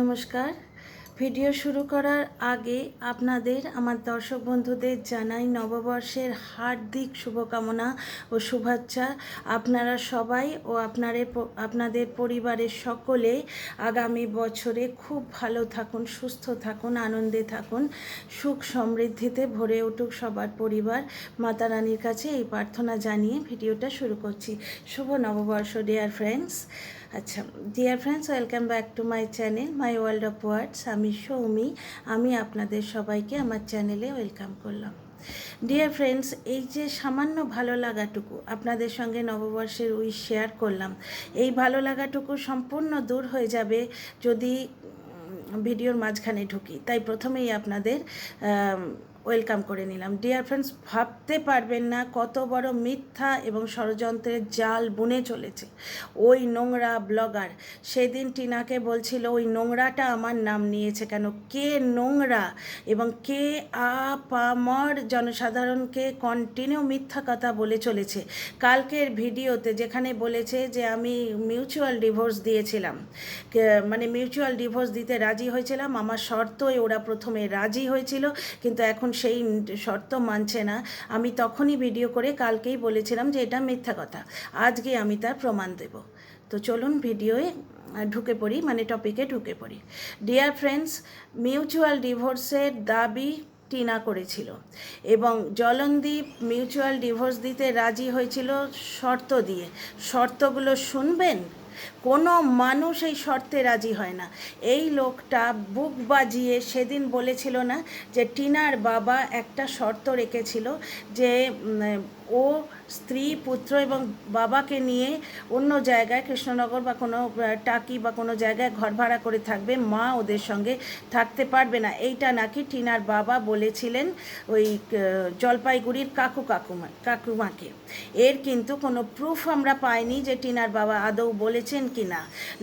নমস্কার। ভিডিও শুরু করার আগে আপনাদের আমার দর্শক বন্ধুদের জানাই নববর্ষের হার্দিক শুভকামনা ও শুভেচ্ছা। আপনারা সবাই ও আপনাদের পরিবারের সকলে আগামী বছরে খুব ভালো থাকুন, সুস্থ থাকুন, আনন্দে থাকুন, সুখ সমৃদ্ধিতে ভরে উঠুক সবার পরিবার। মাতা রানীর কাছে এই প্রার্থনা জানিয়ে ভিডিওটা শুরু করছি। শুভ নববর্ষ ডিয়ার ফ্রেন্ডস। আচ্ছা dear friends, welcome back to my channel my world of words. আমি সৌমি, আমি আপনাদের সবাইকে আমার চ্যানেলে ওয়েলকাম করলাম। ডিয়ার ফ্রেন্ডস, এই যে সামান্য ভালো লাগাটুকু আপনাদের সঙ্গে নববর্ষের উইশ শেয়ার করলাম, এই ভালো লাগাটুকু সম্পূর্ণ দূর হয়ে যাবে যদি ভিডিওর মাঝখানে ঢুকি। তাই প্রথমেই আপনাদের ওয়েলকাম করে নিলাম। ডিয়ার ফ্রেন্ডস, ভাবতে পারবেন না কত বড় মিথ্যা এবং ষড়যন্ত্রের জাল বুনে চলেছে ওই নোংরা ব্লগার। সেদিন টিনাকে বলছিল ওই নোংরাটা আমার নাম নিয়েছে কেন, কে নোংরা এবং কে আপামর জনসাধারণকে কন্টিনিউ মিথ্যা কথা বলে চলেছে। কালকের ভিডিওতে যেখানে বলেছে যে আমি মিউচুয়াল ডিভোর্স দিয়েছিলাম, মানে মিউচুয়াল ডিভোর্স দিতে রাজি হয়েছিলাম, আমার শর্তই ওরা প্রথমে রাজি হয়েছিল, কিন্তু এখন সেই শর্ত মানছে না। আমি তখনই ভিডিও করে কালকেই বলেছিলাম যে এটা মিথ্যা কথা। আজকে আমি তার প্রমাণ দেব। তো চলুন ভিডিওয়ে ঢুকে পড়ি, মানে টপিকে ঢুকে পড়ি। ডিয়ার ফ্রেন্ডস, মিউচুয়াল ডিভোর্সের দাবি টিনা করেছিল এবং জলনদীপ মিউচুয়াল ডিভোর্স দিতে রাজি হয়েছিল শর্ত দিয়ে। শর্তগুলো শুনবেন। কোনো মানুষ এই শর্তে রাজি হয় না। এই লোকটা বুক বাজিয়ে সেদিন বলেছিল না যে টিনার বাবা একটা শর্ত রেখেছিল যে ও স্ত্রী, পুত্র এবং বাবাকে নিয়ে অন্য জায়গায় কৃষ্ণনগর বা কোনো টাকি বা কোনো জায়গায় ঘর ভাড়া করে থাকবে, মা ওদের সঙ্গে থাকতে পারবে না। এইটা নাকি টিনার বাবা বলেছিলেন ওই জলপাইগুড়ির কাকুমাকে। এর কিন্তু কোনো প্রুফ আমরা পাইনি যে টিনার বাবা আদৌ বলেছেন কি না।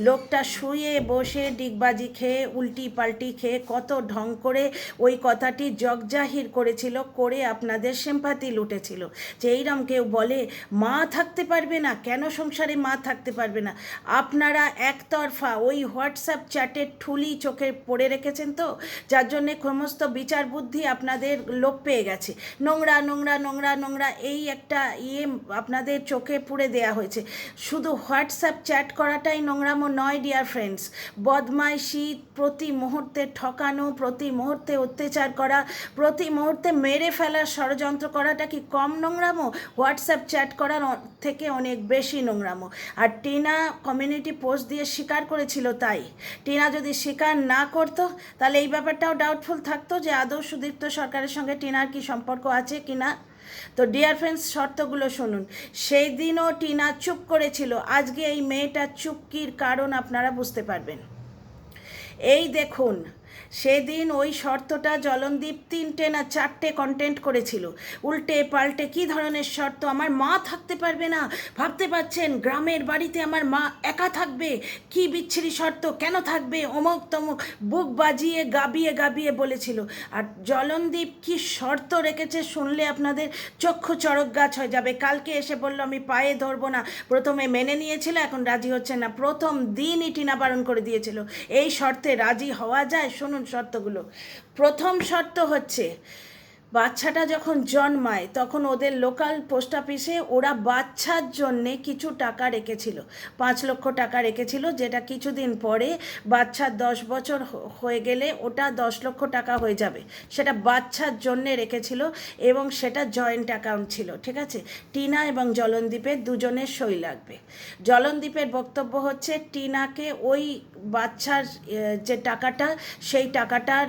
লোকটা শুয়ে বসে ডিগবাজি খেয়ে উল্টি পাল্টি খেয়ে কত ঢং করে ওই কথাটি জগজাহির করেছিল, করে আপনাদের সিম্পাথি লুটেছিল যে এইরকম কেউ বলে মা থাকতে পারবে না, কেন সংসারে মা থাকতে পারবে না। আপনারা একতরফা ওই হোয়াটসঅ্যাপ চ্যাটের ঠুলি চোখে পড়ে রেখেছেন, তো যার জন্যে সমস্ত বিচার বুদ্ধি আপনাদের লোপ পেয়ে গেছে। নোংরা নোংরা নোংরা নোংরা এই একটা আপনাদের চোখে পুড়ে দেয়া হয়েছে। শুধু হোয়াটসঅ্যাপ চ্যাট করাটাই নোংরামো নয় ডিয়ার ফ্রেন্ডস, বদমাইশি, প্রতি মুহূর্তে ঠকানো, প্রতি মুহূর্তে অত্যাচার করা, প্রতি মুহূর্তে মেরে ফেলার ষড়যন্ত্র করাটা কি কম নোংরামো? হোয়াটসঅ্যাপ চ্যাট করার থেকে অনেক বেশি নোংরামো। আর টিনা কমিউনিটি পোস্ট দিয়ে স্বীকার করেছিল। তাই টিনা যদি স্বীকার না করতো তাহলে এই ব্যাপারটাও ডাউটফুল থাকতো যে আদৌ সুদীপ্ত সরকারের সঙ্গে টিনার কি সম্পর্ক আছে কি না। তো ডিয়ার ফ্রেন্ডস, শর্তগুলো শুনুন। সেই দিনও টিনা চুপ করেছিল, আজকে এই মেয়েটার চুপকির কারণ আপনারা বুঝতে পারবেন। এই দেখুন, সেদিন ওই শর্তটা জলনদীপ 3টে না 4টে কন্টেন্ট করেছিল, উল্টে পাল্টে কী ধরনের শর্ত। আমার মা থাকতে পারবে না, ভাবতে পারছেন গ্রামের বাড়িতে আমার মা একা থাকবে, কি বিচ্ছিরি শর্ত, কেন থাকবে, অমুক তমুক বুক বাজিয়ে গাবিয়ে গাবিয়ে বলেছিল। আর জলনদীপ কি শর্ত রেখেছে শুনলে আপনাদের চক্ষু চড়ক গাছ হয়ে যাবে। কালকে এসে বলল আমি পায়ে ধরবো না, প্রথমে মেনে নিয়েছিল, এখন রাজি হচ্ছে না। প্রথম দিনই টিনা বারণ করে দিয়েছিল এই শর্তে রাজি হওয়া যায়। শুনুন শর্তগুলো। প্রথম শর্ত হচ্ছে, বাচ্চাটা যখন জন্মায় তখন ওদের লোকাল পোস্ট অফিসে ওরা বাচ্চার জন্যে কিছু টাকা রেখেছিল, 5 লক্ষ টাকা রেখেছিল, যেটা কিছুদিন পরে বাচ্চার 10 বছর হয়ে গেলে ওটা 10 লক্ষ টাকা হয়ে যাবে। সেটা বাচ্চার জন্যে রেখেছিল এবং সেটা জয়েন্ট অ্যাকাউন্ট ছিল, ঠিক আছে। টিনা এবং জলনদীপের দুজনের সই লাগবে। জলনদীপের বক্তব্য হচ্ছে টিনাকে ওই বাচ্চার যে টাকাটা, সেই টাকাটার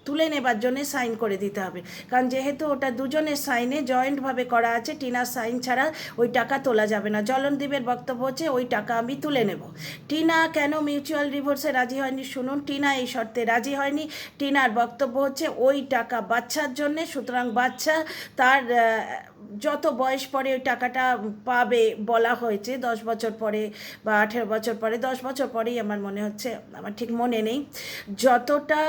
তুলে নেবার জন্য সাইন করে দিতে হবে, কারণ যেহেতু ওটা দুজনের সাইনে জয়েন্টভাবে করা আছে, টিনার সাইন ছাড়া ওই টাকা তোলা যাবে না। জলনদীপের বক্তব্য হচ্ছে ওই টাকা আমি তুলে নেব। টিনা কেন মিউচুয়াল ডিভোর্সে রাজি হয়নি শুনুন। টিনা এই শর্তে রাজি হয়নি। টিনার বক্তব্য হচ্ছে ওই টাকা বাচ্চার জন্যে, সুতরাং বাচ্চা তার যত বয়স পরে ওই টাকাটা পাবে বলা হয়েছে, 10 বছর পরে বা 18 বছর পরে, 10 বছর পরেই আমার মনে হচ্ছে, আমার ঠিক মনে নেই, যতটা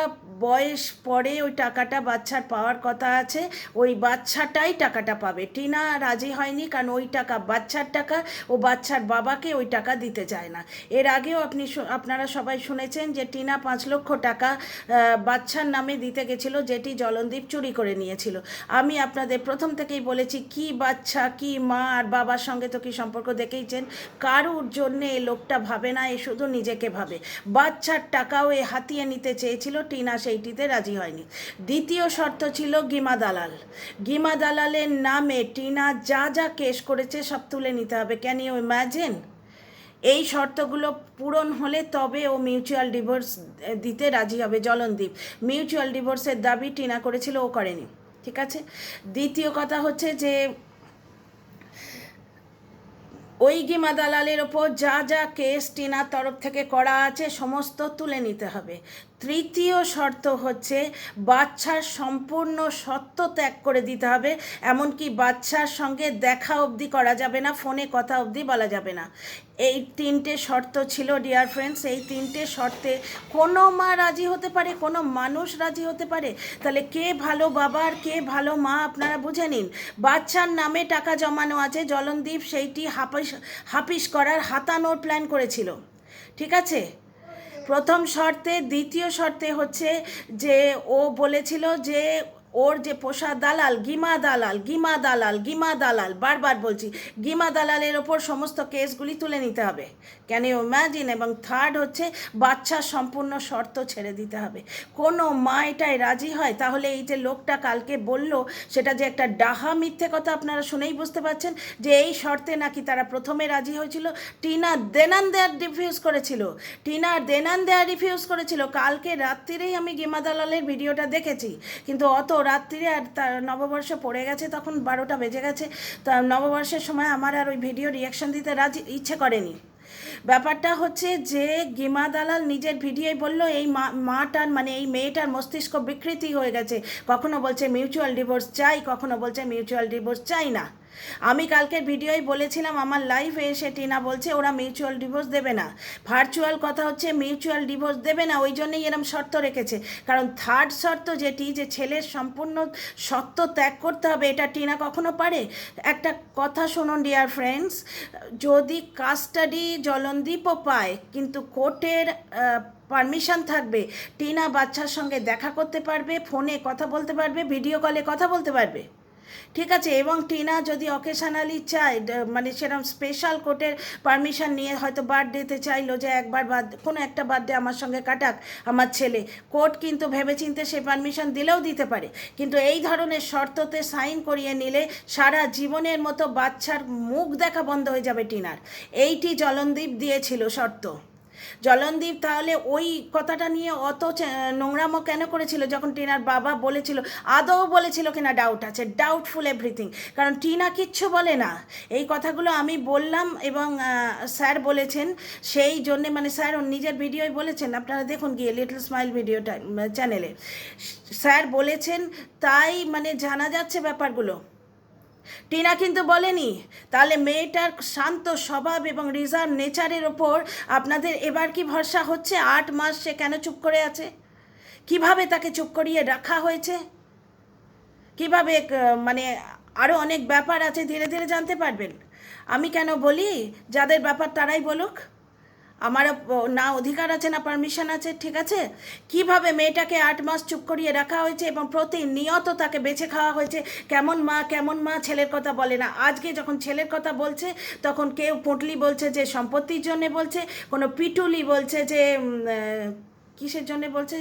বয়স পরে ওই টাকাটা বাচ্চার পাওয়ার কথা আছে ওই বাচ্চাটাই টাকাটা পাবে। টিনা রাজি হয়নি, কারণ ওই টাকা বাচ্চার টাকা, ও বাচ্চার বাবাকে ওই টাকা দিতে চায় না। এর আগেও আপনারা সবাই শুনেছেন যে টিনা 5 লক্ষ টাকা বাচ্চার নামে দিতে গেছিলো, যেটি জলনদীপ চুরি করে নিয়েছিল। আমি আপনাদের প্রথম থেকেই বলেছি, কি বাচ্চা কি মা আর বাবার সঙ্গে তো কি সম্পর্ক দেখেইছেন, কারুর জন্যে এ লোকটা ভাবে না, এ শুধু নিজেকে ভাবে। বাচ্চার টাকাও এ হাতিয়ে নিতে চেয়েছিল, টিনা সেইটিতে রাজি হয়নি। দ্বিতীয় শর্ত ছিল গিমা দালাল। গিমা দালালের নামে টিনা যা যা কেস করেছে সব তুলে নিতে হবে। Can you imagine? এই শর্তগুলো পূরণ হলে তবে ও মিউচুয়াল ডিভোর্স দিতে রাজি হবে জলনদীপ। মিউচুয়াল ডিভোর্সের দাবি টিনা করেছিল, ও করেনি, ঠিক আছে। দ্বিতীয় কথা হচ্ছে যে ওই গিমা দালালের ওপর যা যা কেস টিনার তরফ থেকে করা আছে সমস্ত তুলে নিতে হবে। তৃতীয় শর্ত হচ্ছে বাচ্চার সম্পূর্ণ সত্ত্ব ত্যাগ করে দিতে হবে, এমনকি বাচ্চার সঙ্গে দেখা অবধি করা যাবে না, ফোনে কথা অবধি বলা যাবে না। এই 3টে শর্ত ছিল ডিয়ার ফ্রেন্ডস। এই 3টে শর্তে কোনো মা রাজি হতে পারে, কোনো মানুষ রাজি হতে পারে। তাহলে কে ভালো বাবা আর কে ভালো মা আপনারা বুঝে নিন। বাচ্চার নামে টাকা জমানো আছে, জলনদীপ সেইটি হাপিস করার হাতানোর প্ল্যান করেছিল, ঠিক আছে, প্রথম শর্তে। দ্বিতীয় শর্তে হচ্ছে যে ও বলেছিল যে ওর যে পোষা দালাল গিমা দালাল, গিমা দালাল, গিমা দালাল, বারবার বলছি, গিমা দালালের ওপর সমস্ত কেসগুলি তুলে নিতে হবে। Can you imagine? এবং থার্ড হচ্ছে বাচ্চার সম্পূর্ণ শর্ত ছেড়ে দিতে হবে। কোনো মা এটাই রাজি হয়? তাহলে এই যে লোকটা কালকে বলল সেটা যে একটা ডাহা মিথ্যে কথা, আপনারা শুনেই বুঝতে পারছেন যে এই শর্তে নাকি তারা প্রথমে রাজি হয়েছিল। টিনা দেনান দেয়ার রিফিউজ করেছিল, টিনার দেনান দেয়া রিফিউজ করেছিল। কালকে রাত্রিরেই আমি গিমা দালালের ভিডিওটা দেখেছি, কিন্তু অত রাত্রিরে আর তার নববর্ষ পড়ে গেছে, তখন 12টা বেজে গেছে। তা নববর্ষের সময় আমার আর ওই ভিডিও রিয়াকশন দিতে ইচ্ছে করেনি। ব্যাপারটা হচ্ছে যে গিমা দালাল নিজের ভিডিওয় বলল এই মাটার মানে এই মেয়েটার মস্তিষ্ক বিকৃতি হয়ে গেছে, কখনো বলছে মিউচুয়াল ডিভোর্স চাই, কখনো বলছে মিউচুয়াল ডিভোর্স চাই না। আমি কালকের ভিডিওয় বলেছিলাম, আমার লাইভে এসে টিনা বলছে ওরা মিউচুয়াল ডিভোর্স দেবে না, ভার্চুয়াল কথা হচ্ছে মিউচুয়াল ডিভোর্স দেবে না, ওই জন্যই এরম শর্ত রেখেছে। কারণ থার্ড শর্ত যেটি, যে ছেলের সম্পূর্ণ সত্ত্ব ত্যাগ করতে হবে, এটা টিনা কখনো পারে? একটা কথা শুনুন ডিয়ার ফ্রেন্ডস, যদি কাস্টাডি জলনদীপও পায় কিন্তু কোর্টের পারমিশন থাকবে, টিনা বাচ্চার সঙ্গে দেখা করতে পারবে, ফোনে কথা বলতে পারবে, ভিডিও কলে কথা বলতে পারবে, ঠিক আছে। এবং টিনা যদি অকেশনালি চায়, মানে সেরকম স্পেশাল কোর্টের পারমিশন নিয়ে হয়তো বার্থডেতে চাইলো যে একবার কোনো একটা বার্থডে আমার সঙ্গে কাটাক আমার ছেলে, কোর্ট কিন্তু ভেবেচিন্তে সে পারমিশন দিলেও দিতে পারে। কিন্তু এই ধরনের শর্ততে সাইন করিয়ে নিলে সারা জীবনের মতো বাচ্চার মুখ দেখা বন্ধ হয়ে যাবে টিনার। এইটি জলনদীপ দিয়েছিল শর্ত। জলনদীপ তাহলে ওই কথাটা নিয়ে অত নোংরামো কেন করেছিল? যখন টিনার বাবা বলেছিল, আদৌ বলেছিল কিনা ডাউট আছে, ডাউটফুল এভরিথিং, কারণ টিনা কিচ্ছু বলে না। এই কথাগুলো আমি বললাম এবং স্যার বলেছেন, সেই জন্যে মানে স্যার নিজের ভিডিওয় বলেছেন, আপনারা দেখুন গিয়ে লিটল স্মাইল ভিডিওটা চ্যানেলে স্যার বলেছেন, তাই মানে জানা যাচ্ছে ব্যাপারগুলো। টিনা কিন্তু বলেনি। তাহলে মেয়েটার শান্ত স্বভাব এবং রিজার্ভ নেচারের ওপর আপনাদের এবার কি ভরসা হচ্ছে? 8 মাস সে কেন চুপ করে আছে? কিভাবে তাকে চুপ করিয়ে রাখা হয়েছে? কিভাবে মানে আরও অনেক ব্যাপার আছে, ধীরে ধীরে জানতে পারবেন। আমি কেন বলি, যাদের ব্যাপার তারাই বলুক, আমার না অধিকার আছে না পারমিশন আছে, ঠিক আছে। কিভাবে মেয়েটাকে 8 মাস চুপ করিয়ে রাখা হয়েছে এবং প্রতিনিয়ত তাকে বেছে খাওয়া হয়েছে, কেমন মা কেমন মা, ছেলের কথা বলে না। আজকে যখন ছেলের কথা বলছে তখন কেউ পুঁটলি বলছে যে সম্পত্তির জন্যে বলছে, কোনো পিটুলি বলছে যে কিসের জন্যে বলছে,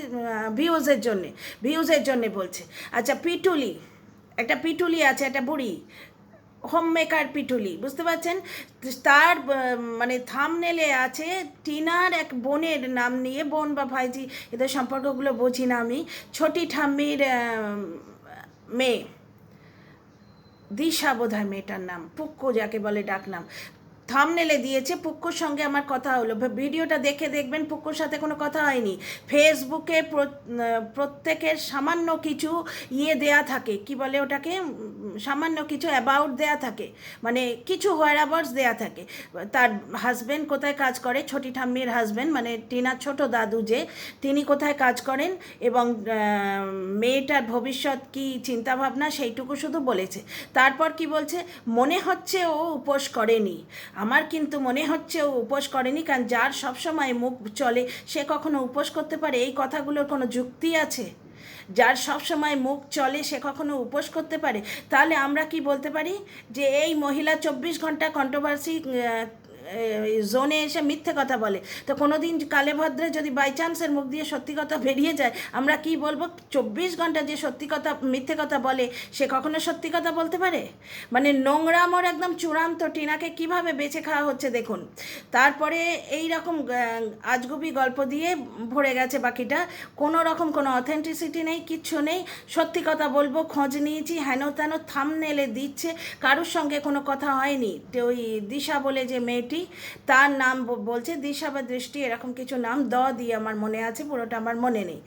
ভিউজের জন্যে বলছে। আচ্ছা পিটুলি, একটা পিটুলি আছে, একটা বুড়ি হোম মেকার পিটুলি, বুঝতে পারছেন? তার মানে থামনেলে আছে টিনার এক বোনের নাম নিয়ে, বোন বা ভাইজি এদের সম্পর্কগুলো বুঝি না আমি, ছোটি ঠাম্মির মেয়ে দিশা বোধহয় মেয়েটার নাম, পুক্কু যাকে বলে ডাকনাম, থামনেলে দিয়েছে। পুক্কুর সঙ্গে আমার কথা হলো, ভিডিওটা দেখে দেখবেন পুক্কুর সাথে কোনো কথা হয়নি। ফেসবুকে প্রত্যেকের সামান্য কিছু দেয়া থাকে, কি বলে ওটাকে, সামান্য কিছু অ্যাবাউট দেয়া থাকে, মানে কিছু হোয়ারঅ্যাবাউটস দেয়া থাকে। তার হাজব্যান্ড কোথায় কাজ করে, ছোটি ঠাম্মির হাজব্যান্ড মানে টিনার ছোট দাদু যে, তিনি কোথায় কাজ করেন এবং মেয়েটার ভবিষ্যৎ কী চিন্তাভাবনা সেইটুকু শুধু বলেছে। তারপর কি বলছে, মনে হচ্ছে ও উপোস করেনি। আমার কিন্তু মনে হচ্ছে ও উপোস করেনি, কারণ যার সবসময় মুখ চলে সে কখনো উপোস করতে পারে? এই কথাগুলোর কোনো যুক্তি আছে? যার সবসময় মুখ চলে সে কখনো উপোস করতে পারে? তাহলে আমরা কি বলতে পারি যে এই মহিলা 24 ঘন্টা কন্ট্রোভার্সি জোনে এসে মিথ্যে কথা বলে। তো কোনো দিন কালে ভদ্রে যদি বাই চান্সের মুখ দিয়ে সত্যি কথা বেরিয়ে যায়, আমরা কি বলবো? 24 ঘন্টা যে সত্যি কথা মিথ্যে কথা বলে সে কখনো সত্যি কথা বলতে পারে? মানে নোংরামোর একদম চূড়ান্ত। টিনাকে কিভাবে বেঁচে খাওয়া হচ্ছে দেখুন। তারপরে এই রকম আজগুবি গল্প দিয়ে ভরে গেছে বাকিটা। কোনো রকম কোনো অথেন্টিসিটি নেই, কিচ্ছু নেই। সত্যি কথা বলবো, খোঁজ নিয়েছি, হেন তেন থাম্বনেলে দিচ্ছে, কারোর সঙ্গে কোনো কথা হয়নি। তো ওই দিশা বলে যে মেয়েটি, তার নাম বলছে, দিশা বা দৃষ্টি এরকম কিছু নাম দিয়ে আমার মনে আছে, পুরোটা আমার মনে নেই।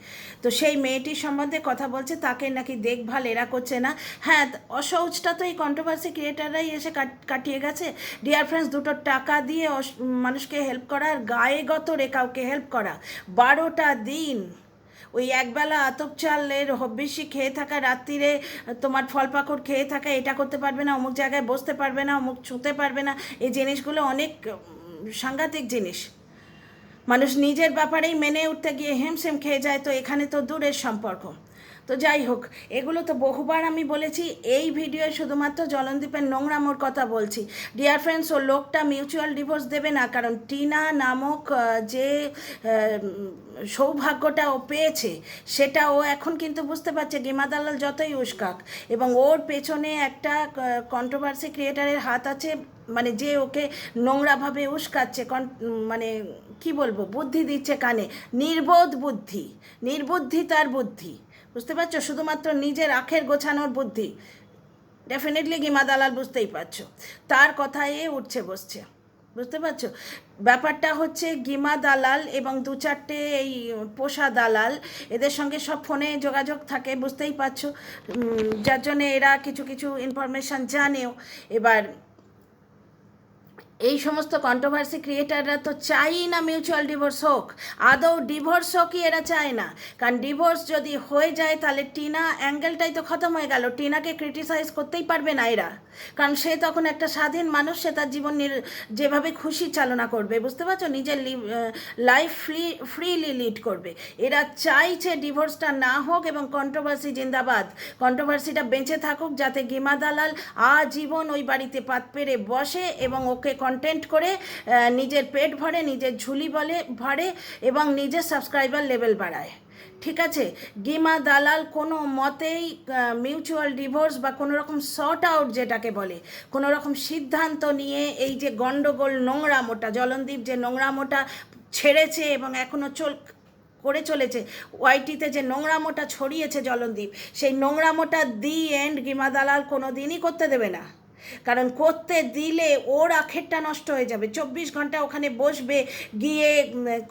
তো সেই মেয়েটির সম্বন্ধে কথা বলছে, তাকে নাকি দেখভাল এরা করছে না। হ্যাঁ, অসহজটা তো এই কন্ট্রোভার্সি ক্রিয়েটাররাই এসে কাটিয়ে গেছে। ডিয়ার ফ্রেন্ডস, দুটো টাকা দিয়ে মানুষকে হেল্প করা আর গায়ে গতরে কাউকে হেল্প করা, 12টা দিন ওই একবেলা আতপ চালের বেশি খেয়ে থাকা, রাত্রিরে তোমার ফল পাকড় খেয়ে থাকা, এটা করতে পারবে না, অমুক জায়গায় বসতে পারবে না, অমুক ছুঁতে পারবে না, এই জিনিসগুলো অনেক সাংঘাতিক জিনিস। মানুষ নিজের ব্যাপারেই মেনে উঠতে গিয়ে হেমসেম খেয়ে যায়, তো এখানে তো দূরের সম্পর্ক। তো যাই হোক, এগুলো তো বহুবার আমি বলেছি। এই ভিডিওয় শুধুমাত্র জলনদীপের নোংরামোর কথা বলছি। ডিয়ার ফ্রেন্ডস, ও লোকটা মিউচুয়াল ডিভোর্স দেবে না, কারণ টিনা নামক যে সৌভাগ্যটা ও পেয়েছে সেটা ও এখন কিন্তু বুঝতে পারছে গিমা দালাল যতই উস্কাক, এবং ওর পেছনে একটা কন্ট্রোভার্সি ক্রিয়েটারের হাত আছে, মানে যে ওকে নোংরাভাবে উস্কাচ্ছে, মানে কি বলবো, বুদ্ধি দিচ্ছে কানে, নির্বোধ বুদ্ধি, নির্বুদ্ধি তার বুদ্ধি, বুঝতে পারছো? শুধুমাত্র নিজের আখের গোছানোর বুদ্ধি। ডেফিনেটলি গিমা দালাল বুঝতেই পারছো, তার কথায় উঠছে বসছে, বুঝতে পারছো? ব্যাপারটা হচ্ছে গিমা দালাল এবং 2-4টে এই পোষা দালাল, এদের সঙ্গে সব ফোনে যোগাযোগ থাকে, বুঝতেই পারছো, যার জন্যে এরা কিছু কিছু ইনফরমেশান জানেও। এবার এই সমস্ত কন্ট্রোভার্সি ক্রিয়েটাররা তো চাই না মিউচুয়াল ডিভোর্স হোক, আদৌ ডিভোর্স হোকই এরা চায় না। কারণ ডিভোর্স যদি হয়ে যায় তাহলে টিনা অ্যাঙ্গেলটাই তো খতম হয়ে গেল, টিনাকে ক্রিটিসাইজ করতেই পারবে না এরা, কারণ সে তখন একটা স্বাধীন মানুষ, সে তার জীবন যেভাবে খুশি চালনা করবে, বুঝতে পারছো, নিজের লাইফ ফ্রিলি লিড করবে। এরা চাইছে ডিভোর্সটা না হোক এবং কন্ট্রোভার্সি জিন্দাবাদ, কন্ট্রোভার্সিটা বেঁচে থাকুক, যাতে গিমা দালাল আজীবন ওই বাড়িতে পাত পেরে বসে এবং ওকে কন্টেন্ট করে নিজের পেট ভরে, নিজের ঝুলি ভরে এবং নিজের সাবস্ক্রাইবার লেভেল বাড়ায়। ঠিক আছে, গিমা দালাল কোনো মতেই মিউচুয়াল ডিভোর্স বা কোনো রকম সর্ট আউট যেটাকে বলে, কোনো রকম সিদ্ধান্ত নিয়ে এই যে গণ্ডগোল নোংরামোটা, জলনদীপ যে নোংরামোটা ছেড়েছে এবং এখনও করে চলেছে, ওয়াইটিতে যে নোংরামোটা ছড়িয়েছে জলনদীপ, সেই নোংরামোটা এন্ড গিমা দালাল কোনো দিনই করতে দেবে না। কারণ করতে দিলে ওর আখেরটা নষ্ট হয়ে যাবে। 24 ঘন্টা ওখানে বসবে, গিয়ে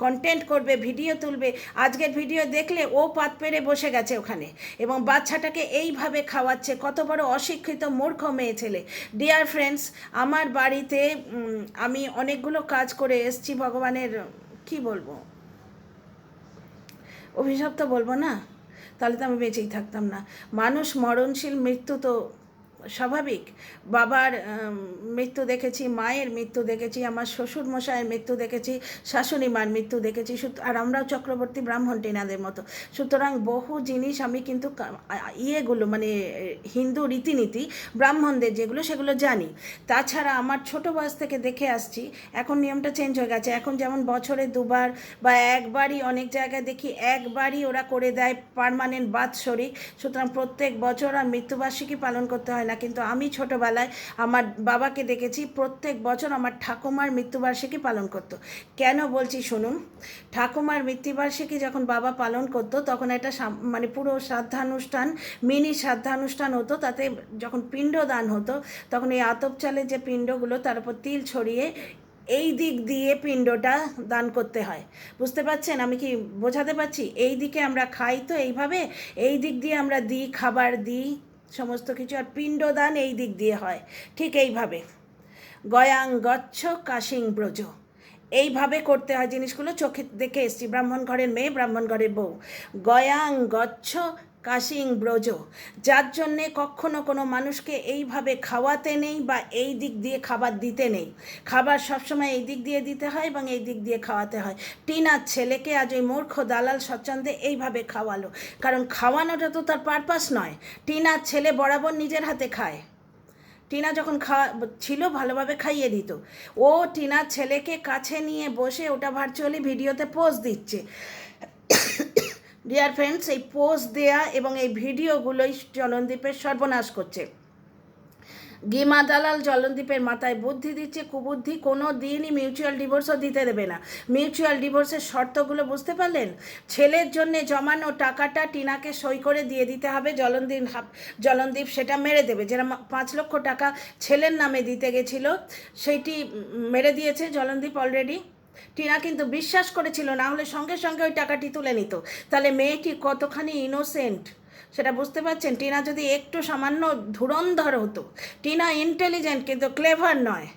কন্টেন্ট করবে, ভিডিও তুলবে। আজকের ভিডিও দেখলে ও পাত পেরে বসে গেছে ওখানে এবং বাচ্চাটাকে এইভাবে খাওয়াচ্ছে। কত বড় অশিক্ষিত মূর্খ মেয়ে ছেলে। ডিয়ার ফ্রেন্ডস, আমার বাড়িতে আমি অনেকগুলো কাজ করে এসছি, ভগবানের কি বলবো, অভিশাপ তো বলবো না, তাহলে তো আমি বেঁচেই থাকতাম না। মানুষ মরণশীল, মৃত্যু তো স্বাভাবিক। বাবার মৃত্যু দেখেছি, মায়ের মৃত্যু দেখেছি, আমার শ্বশুর মশাইয়ের মৃত্যু দেখেছি, শাশুড়ি মার মৃত্যু দেখেছি, আর আমরাও চক্রবর্তী ব্রাহ্মণ টিনাদের মতো। সুতরাং বহু জিনিস আমি কিন্তু ইয়েগুলো মানে হিন্দু রীতিনীতি ব্রাহ্মণদের যেগুলো সেগুলো জানি। তাছাড়া আমার ছোটো বয়স থেকে দেখে আসছি, এখন নিয়মটা চেঞ্জ হয়ে গেছে। এখন যেমন বছরে 2বার বা একবারই, অনেক জায়গায় দেখি একবারই ওরা করে দেয় পার্মানেন্ট বাৎসরিক। সুতরাং প্রত্যেক বছর আর মৃত্যুবার্ষিকী পালন করতে হয় না। কিন্তু আমি ছোটোবেলায় আমার বাবাকে দেখেছি প্রত্যেক বছর আমার ঠাকুমার মৃত্যুবার্ষিকী পালন করতো। কেন বলছি শুনুন। ঠাকুমার মৃত্যুবার্ষিকী যখন বাবা পালন করতো তখন একটা মানে পুরো শ্রাদ্ধানুষ্ঠান, মিনি শ্রাদ্ধানুষ্ঠান হতো। তাতে যখন পিণ্ডদান হতো তখন এই আতপ চালের যে পিণ্ডগুলো তার উপর তিল ছড়িয়ে এই দিক দিয়ে পিণ্ডটা দান করতে হয়। বুঝতে পারছেন আমি কি বোঝাতে পারছি? এই দিকে আমরা খাই তো এইভাবে, এই দিক দিয়ে আমরা দিই, খাবার দিই, সমস্ত কিছু। আর পিণ্ডদান এই দিক দিয়ে হয় ঠিক এইভাবে, গয়াং গচ্ছ কাশিং ব্রজ, এইভাবে করতে হয় জিনিসগুলো। চোখে দেখে এসছি, ব্রাহ্মণ ঘরের মেয়ে, ব্রাহ্মণ ঘরের বউ। গয়াং গচ্ছ কাশিং ব্রজ, যার জন্যে কখনো কোনো মানুষকে এইভাবে খাওয়াতে নেই বা এই দিক দিয়ে খাবার দিতে নেই। খাবার সবসময় এই দিক দিয়ে দিতে হয় এবং এই দিক দিয়ে খাওয়াতে হয়। টিনার ছেলেকে আজ ওই মূর্খ দালাল স্বচ্ছন্দে এইভাবে খাওয়ালো, কারণ খাওয়ানোটা তো তার পারপাস নয়। টিনার ছেলে বরাবর নিজের হাতে খায়, টিনা যখন ছিল ভালোভাবে খাইয়ে দিত। ও টিনার ছেলেকে কাছে নিয়ে বসে ওটা ভার্চুয়ালি ভিডিওতে পোস্ট দিচ্ছে। ডিয়ার ফ্রেন্ডস, এই পোস্ট দেয়া এবং এই ভিডিওগুলোই জলনদীপের সর্বনাশ করছে। গিমা দালাল জলনদীপের মাথায় বুদ্ধি দিচ্ছে, কুবুদ্ধি। কোনো দিনই মিউচুয়াল ডিভোর্সও দিতে দেবে না। মিউচুয়াল ডিভোর্সের শর্তগুলো বুঝতে পারলেন? ছেলের জন্যে জমানো টাকাটা টিনাকে সই করে দিয়ে দিতে হবে। জলনদীপ সেটা মেরে দেবে। যেটা 5 লক্ষ টাকা ছেলের নামে দিতে গেছিল সেইটি মেরে দিয়েছে জলনদীপ অলরেডি। টিনা কিন্তু বিশ্বাস করেছিল, না হলে সঙ্গে সঙ্গে ওই টাকাটি তুলে নিত। তাহলে মেয়েটি কতখানি ইনোসেন্ট সেটা বুঝতে পারছেন? টিনা যদি একটু সামান্য ধুরন্ধর হতো। টিনা ইন্টেলিজেন্ট কিন্তু ক্লেভার নয়।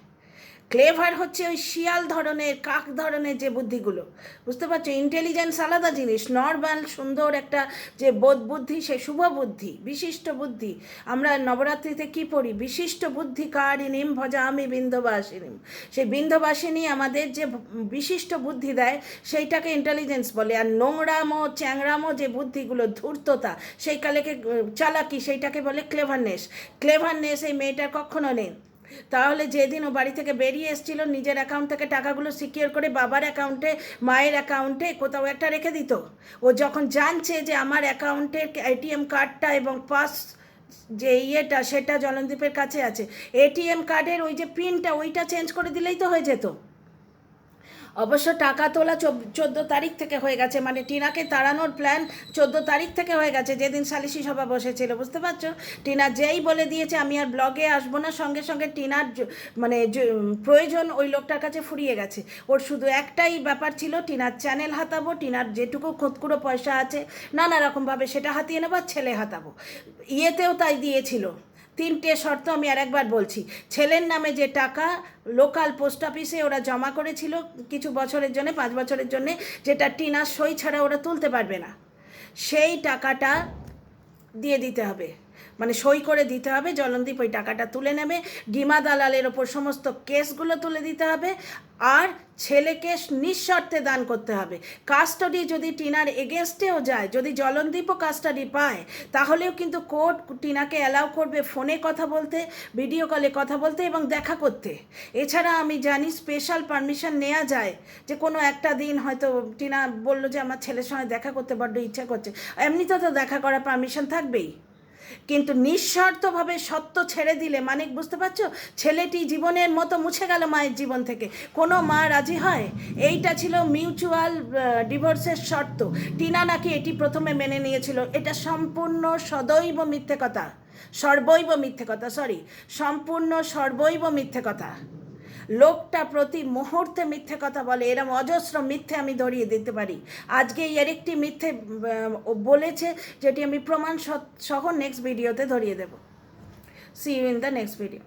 ক্লেভার হচ্ছে ওই শিয়াল ধরনের, কাক ধরনের যে বুদ্ধিগুলো, বুঝতে পারছো? ইন্টেলিজেন্স আলাদা জিনিস। নর্মাল সুন্দর একটা যে বোধ বুদ্ধি, সে শুভ বুদ্ধি, বিশিষ্ট বুদ্ধি। আমরা নবরাত্রিতে কি পড়ি? বিশিষ্ট বুদ্ধি কারিণীম ভজামি বিন্ধবাসিনীম। সেই বিন্ধবাসিনী আমাদের যে বিশিষ্ট বুদ্ধি দেয় সেইটাকে ইন্টেলিজেন্স বলে। আর নোংরামো চ্যাংরামো যে বুদ্ধিগুলো, ধূর্ততা, সেই কালেকে চালাকি, সেইটাকে বলে ক্লেভারনেস। ক্লেভারনেস এই মেয়েটার কখনো নেই। তাহলে যেদিন ও বাড়ি থেকে বেরিয়ে এসেছিল, নিজের অ্যাকাউন্ট থেকে টাকাগুলো সিকিউর করে বাবার অ্যাকাউন্টে, মায়ের অ্যাকাউন্টে কোথাও একটা রেখে দিত। ও যখন জানছে যে আমার অ্যাকাউন্টের এটিএম কার্ডটা এবং পাস যে ইয়েটা সেটা জলনদীপের কাছে আছে, এটিএম কার্ডের ওই যে পিনটা ওইটা চেঞ্জ করে দিলেই তো হয়ে যেত। অবশ্য টাকা তোলা 14 তারিখ থেকে হয়ে গেছে, মানে টিনাকে তাড়ানোর প্ল্যান 14 তারিখ থেকে হয়ে গেছে, যেদিন সালিশি সভা বসেছিল। বুঝতে পারছো? টিনা যেই বলে দিয়েছে আমি আর ব্লগে আসবো না, সঙ্গে সঙ্গে টিনার মানে প্রয়োজন ওই লোকটার কাছে ফুরিয়ে গেছে। ওর শুধু একটাই ব্যাপার ছিল, টিনার চ্যানেল হাতাবো, টিনার যেটুকু খুঁতকুড়ো পয়সা আছে নানা রকমভাবে সেটা হাতিয়ে নেবো, ছেলে হাতাবো। ইয়েতেও তাই দিয়েছিল। 3টে শর্ত আমি আর একবার বলছি। ছেলের নামে যে টাকা লোকাল পোস্ট অফিসে ওরা জমা করেছিল কিছু বছরের জন্য, 5 বছরের জন্য, যেটা টিনার সই ছাড়া ওরা তুলতে পারবে না, সেই টাকাটা দিয়ে দিতে হবে, মানে সই করে দিতে হবে। জলনদীপ ওই টাকাটা তুলে নেবে। গিমা দালালের ওপর সমস্ত কেসগুলো তুলে দিতে হবে। আর ছেলেকে নিঃশর্তে দান করতে হবে। কাস্টাডি যদি টিনার এগেনস্টেও যায়, যদি জলনদীপও কাস্টাডি পায়, তাহলেও কিন্তু কোর্ট টিনাকে অ্যালাউ করবে ফোনে কথা বলতে, ভিডিও কলে কথা বলতে এবং দেখা করতে। এছাড়া আমি জানি স্পেশাল পারমিশন নেওয়া যায়, যে কোনো একটা দিন হয়তো টিনা বললো যে আমার ছেলের সঙ্গে দেখা করতে বড্ড ইচ্ছা করছে, এমনিতে তো দেখা করার পারমিশন থাকবেই। কিন্তু নিঃস্বার্থভাবে সত্য ছেড়ে দিলে, মানে বুঝতে পারছো, ছেলেটি জীবনের মতো মুছে গেল মায়ের জীবন থেকে। কোনো মা রাজি হয়? এইটা ছিল মিউচুয়াল ডিভোর্সের শর্ত। টিনা নাকি এটি প্রথমে মেনে নিয়েছিল। এটা সম্পূর্ণ সদৈব মিথ্যে কথা, সর্বৈব মিথ্যে কথা, সম্পূর্ণ সর্বৈব মিথ্যে কথা। লোকটা প্রতি মুহূর্তে মিথ্যে কথা বলে। এরম অজস্র মিথ্যে আমি ধরিয়ে দিতে পারি। আজকে এর একটি মিথ্যে বলেছে, যেটি আমি প্রমাণ সহ নেক্সট ভিডিওতে ধরিয়ে দেব। See you in the next video.